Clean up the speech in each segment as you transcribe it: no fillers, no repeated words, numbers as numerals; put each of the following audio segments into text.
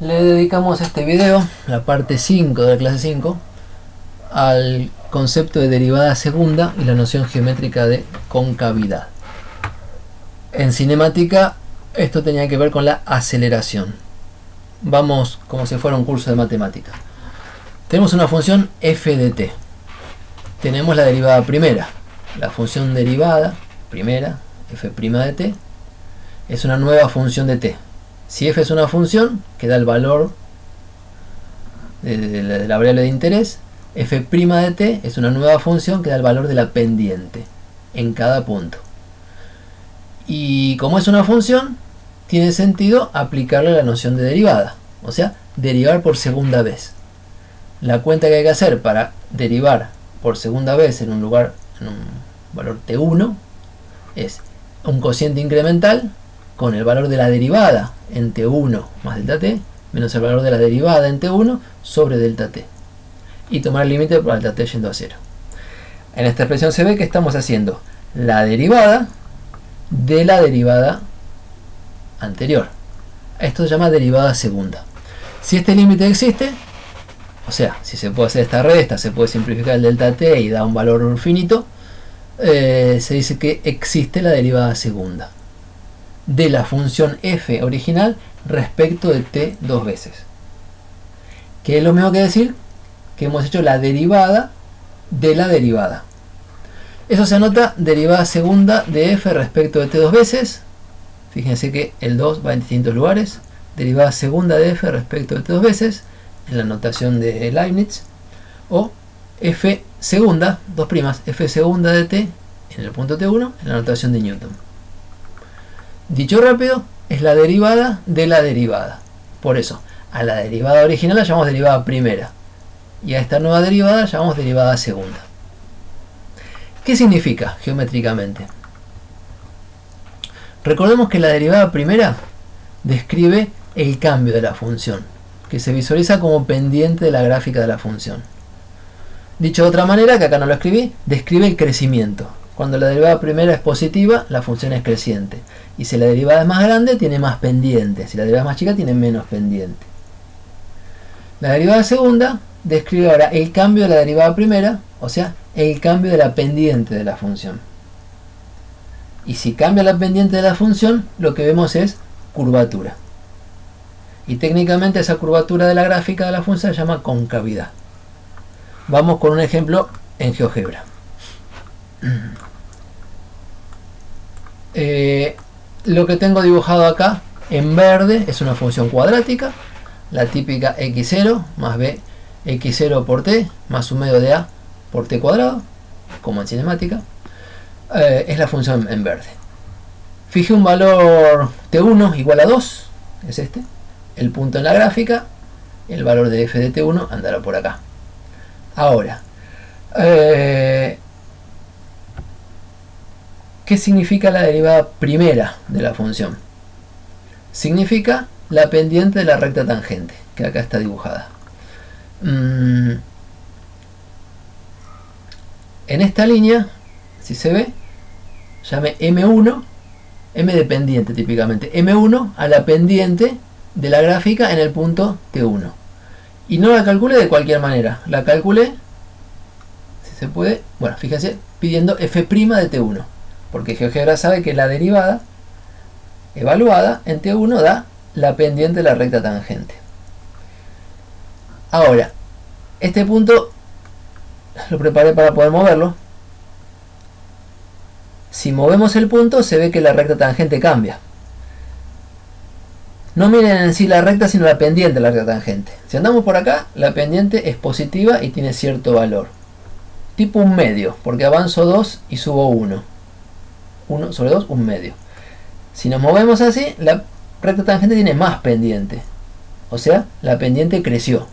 Le dedicamos este video, la parte 5 de la clase 5, al concepto de derivada segunda y la noción geométrica de concavidad. En cinemática esto tenía que ver con la aceleración. Vamos como si fuera un curso de matemáticas. Tenemos una función f de t. Tenemos la derivada primera. La función derivada primera, f' de t, es una nueva función de t. Si f es una función que da el valor de la variable de interés, f' de t es una nueva función que da el valor de la pendiente en cada punto. Y como es una función, tiene sentido aplicarle la noción de derivada, o sea, derivar por segunda vez. La cuenta que hay que hacer para derivar por segunda vez en un valor t1 es un cociente incremental con el valor de la derivada en t1 más delta t menos el valor de la derivada en t1 sobre delta t, y tomar el límite por delta t yendo a 0. En esta expresión se ve que estamos haciendo la derivada de la derivada anterior. Esto se llama derivada segunda. Si este límite existe, o sea, si se puede hacer esta resta, se puede simplificar el delta t y da un valor finito, se dice que existe la derivada segunda de la función f original respecto de t dos veces, que es lo mismo que decir que hemos hecho la derivada de la derivada. Eso se anota derivada segunda de f respecto de t dos veces. Fíjense que el 2 va en distintos lugares. Derivada segunda de f respecto de t dos veces en la notación de Leibniz, o f segunda, dos primas, f segunda de t en el punto t1 en la notación de Newton. Dicho rápido, es la derivada de la derivada. Por eso, a la derivada original la llamamos derivada primera, y a esta nueva derivada la llamamos derivada segunda. ¿Qué significa geométricamente? Recordemos que la derivada primera describe el cambio de la función, que se visualiza como pendiente de la gráfica de la función. Dicho de otra manera, que acá no lo escribí, describe el crecimiento. Cuando la derivada primera es positiva, la función es creciente. Y si la derivada es más grande, tiene más pendiente. Si la derivada es más chica, tiene menos pendiente. La derivada segunda describe ahora el cambio de la derivada primera, o sea, el cambio de la pendiente de la función. Y si cambia la pendiente de la función, lo que vemos es curvatura. Y técnicamente esa curvatura de la gráfica de la función se llama concavidad. Vamos con un ejemplo en GeoGebra. Lo que tengo dibujado acá en verde es una función cuadrática, la típica x0 más b x0 por t más un medio de a por t cuadrado, como en cinemática. Es la función en verde. Fije un valor t1 igual a 2, es este, el punto en la gráfica, el valor de f de t1 andará por acá. Ahora, ¿qué significa la derivada primera de la función? Significa la pendiente de la recta tangente, que acá está dibujada. En esta línea, si se ve, llame M1, M de pendiente típicamente, M1 a la pendiente de la gráfica en el punto T1. Y no la calculé de cualquier manera, la calculé, si se puede, bueno, fíjense, pidiendo f' de T1. Porque GeoGebra sabe que la derivada evaluada en T1 da la pendiente de la recta tangente. Ahora, este punto lo preparé para poder moverlo. Si movemos el punto, se ve que la recta tangente cambia. No miren en sí la recta, sino la pendiente de la recta tangente. Si andamos por acá, la pendiente es positiva y tiene cierto valor. Tipo un medio, porque avanzo 2 y subo 1. 1 sobre 2, un medio. Si nos movemos así, la recta tangente tiene más pendiente. O sea, la pendiente creció.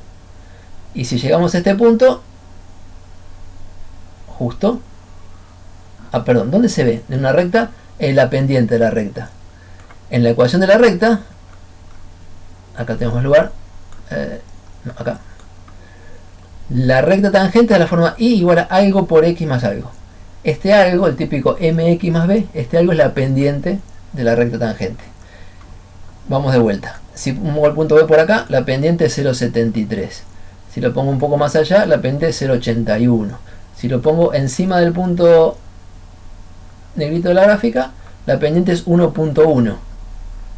Y si llegamos a este punto, justo, perdón, ¿dónde se ve? En una recta, en la pendiente de la recta. En la ecuación de la recta, acá tenemos lugar, no, acá. La recta tangente es la forma y igual a algo por x más algo. Este algo, el típico mx más b, este algo es la pendiente de la recta tangente. Vamos de vuelta. si pongo el punto B por acá, la pendiente es 0,73. Si lo pongo un poco más allá, la pendiente es 0,81. Si lo pongo encima del punto negrito de la gráfica, la pendiente es 1,1,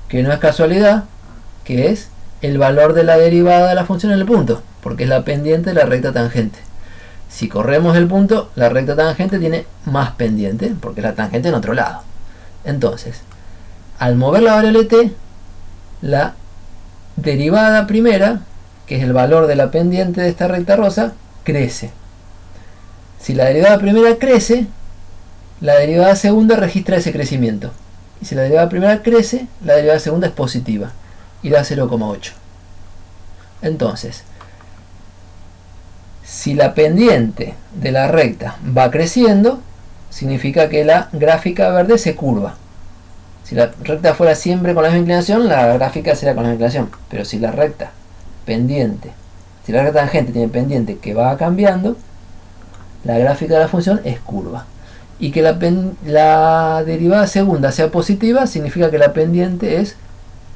que no es casualidad, que es el valor de la derivada de la función en el punto, porque es la pendiente de la recta tangente. Si corremos el punto, la recta tangente tiene más pendiente, porque es la tangente en otro lado. Entonces, al mover la variable t, la derivada primera, que es el valor de la pendiente de esta recta rosa, crece. Si la derivada primera crece, la derivada segunda registra ese crecimiento. Y si la derivada primera crece, la derivada segunda es positiva y da 0,8. Entonces, si la pendiente de la recta va creciendo, significa que la gráfica verde se curva. Si la recta fuera siempre con la misma inclinación, la gráfica será con la misma inclinación. Pero si la recta pendiente, si la recta tangente tiene pendiente que va cambiando, la gráfica de la función es curva. Y que la derivada segunda sea positiva significa que la pendiente es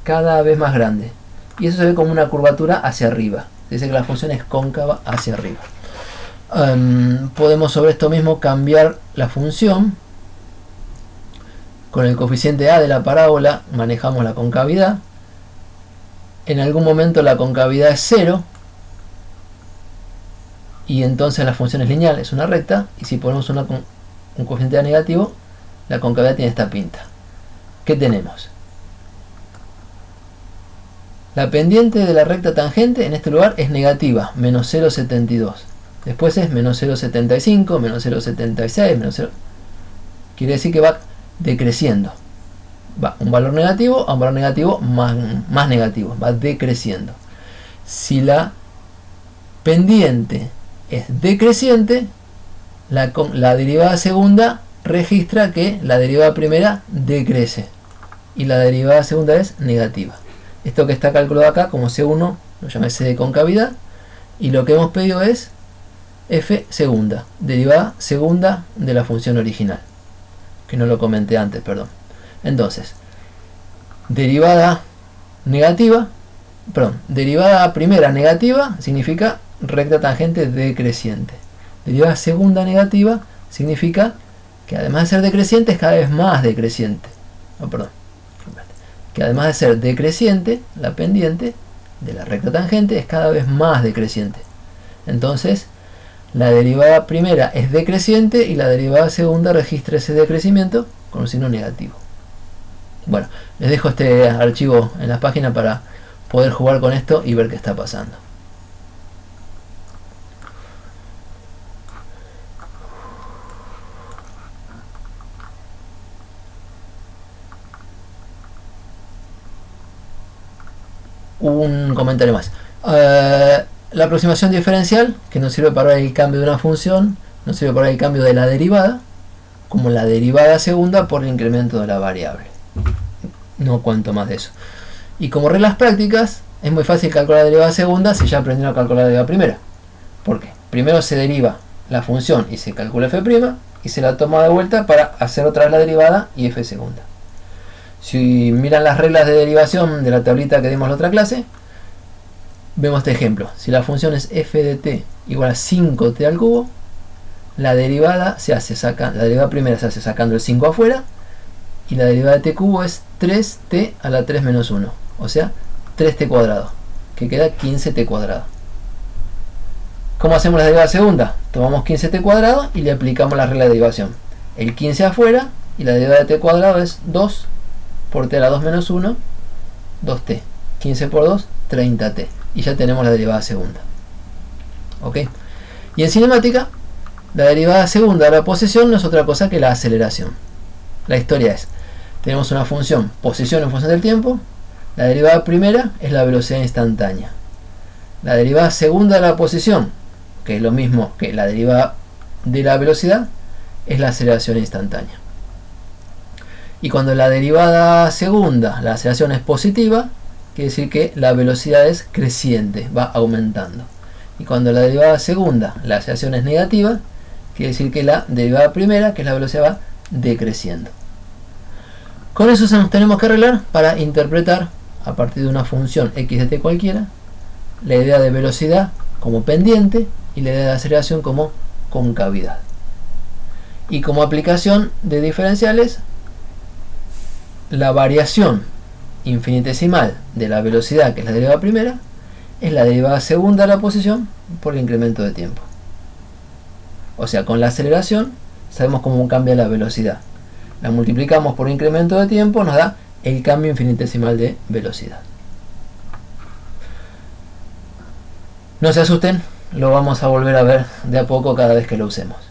cada vez más grande. Y eso se ve como una curvatura hacia arriba. Se dice que la función es cóncava hacia arriba. Podemos sobre esto mismo cambiar la función. Con el coeficiente A de la parábola manejamos la concavidad. En algún momento la concavidad es 0. Y entonces la función es lineal, es una recta. Y si ponemos un coeficiente A negativo, la concavidad tiene esta pinta. ¿Qué tenemos? La pendiente de la recta tangente en este lugar es negativa, menos 0,72. Después es menos 0,75, menos 0,76, menos 0. Quiere decir que va decreciendo. Va un valor negativo a un valor negativo más negativo. Va decreciendo. Si la pendiente es decreciente, la derivada segunda registra que la derivada primera decrece. Y la derivada segunda es negativa. Esto que está calculado acá como C1 lo llama C de concavidad. Y lo que hemos pedido es f segunda, derivada segunda de la función original, que no lo comenté antes, perdón. Entonces, derivada primera negativa significa recta tangente decreciente. Derivada segunda negativa significa que además de ser decreciente es cada vez más decreciente. Que además de ser decreciente, la pendiente de la recta tangente es cada vez más decreciente. Entonces, la derivada primera es decreciente y la derivada segunda registra ese decrecimiento con un signo negativo. Bueno, les dejo este archivo en la página para poder jugar con esto y ver qué está pasando. Un comentario más. La aproximación diferencial, que nos sirve para el cambio de una función, nos sirve para el cambio de la derivada, como la derivada segunda por el incremento de la variable. No cuento más de eso. Y como reglas prácticas, es muy fácil calcular la derivada segunda si ya aprendieron a calcular la derivada primera. ¿Por qué? Primero se deriva la función y se calcula f' y se la toma de vuelta para hacer otra vez la derivada y f segunda. Si miran las reglas de derivación de la tablita que dimos en la otra clase, vemos este ejemplo. Si la función es f de t igual a 5t al cubo, la derivada la derivada primera se hace sacando el 5 afuera, y la derivada de t cubo es 3t a la 3 menos 1, o sea 3t cuadrado, que queda 15t cuadrado. ¿Cómo hacemos la derivada segunda? Tomamos 15t cuadrado y le aplicamos la regla de derivación. El 15 afuera y la derivada de t cuadrado es 2 por t a la 2 menos 1, 2t. 15 por 2, 30t. Y ya tenemos la derivada segunda. ¿Ok? Y en cinemática, la derivada segunda de la posición no es otra cosa que la aceleración. La historia es, tenemos una función posición en función del tiempo. La derivada primera es la velocidad instantánea. La derivada segunda de la posición, que es lo mismo que la derivada de la velocidad, es la aceleración instantánea. Y cuando la derivada segunda, la aceleración es positiva, quiere decir que la velocidad es creciente, va aumentando. Y cuando la derivada segunda, la aceleración es negativa, quiere decir que la derivada primera, que es la velocidad, va decreciendo. Con eso nos tenemos que arreglar para interpretar a partir de una función x de t cualquiera, la idea de velocidad como pendiente y la idea de aceleración como concavidad. Y como aplicación de diferenciales, la variación infinitesimal de la velocidad, que es la derivada primera, es la derivada segunda de la posición por el incremento de tiempo. O sea, con la aceleración sabemos cómo cambia la velocidad. La multiplicamos por incremento de tiempo, nos da el cambio infinitesimal de velocidad. No se asusten, lo vamos a volver a ver de a poco cada vez que lo usemos.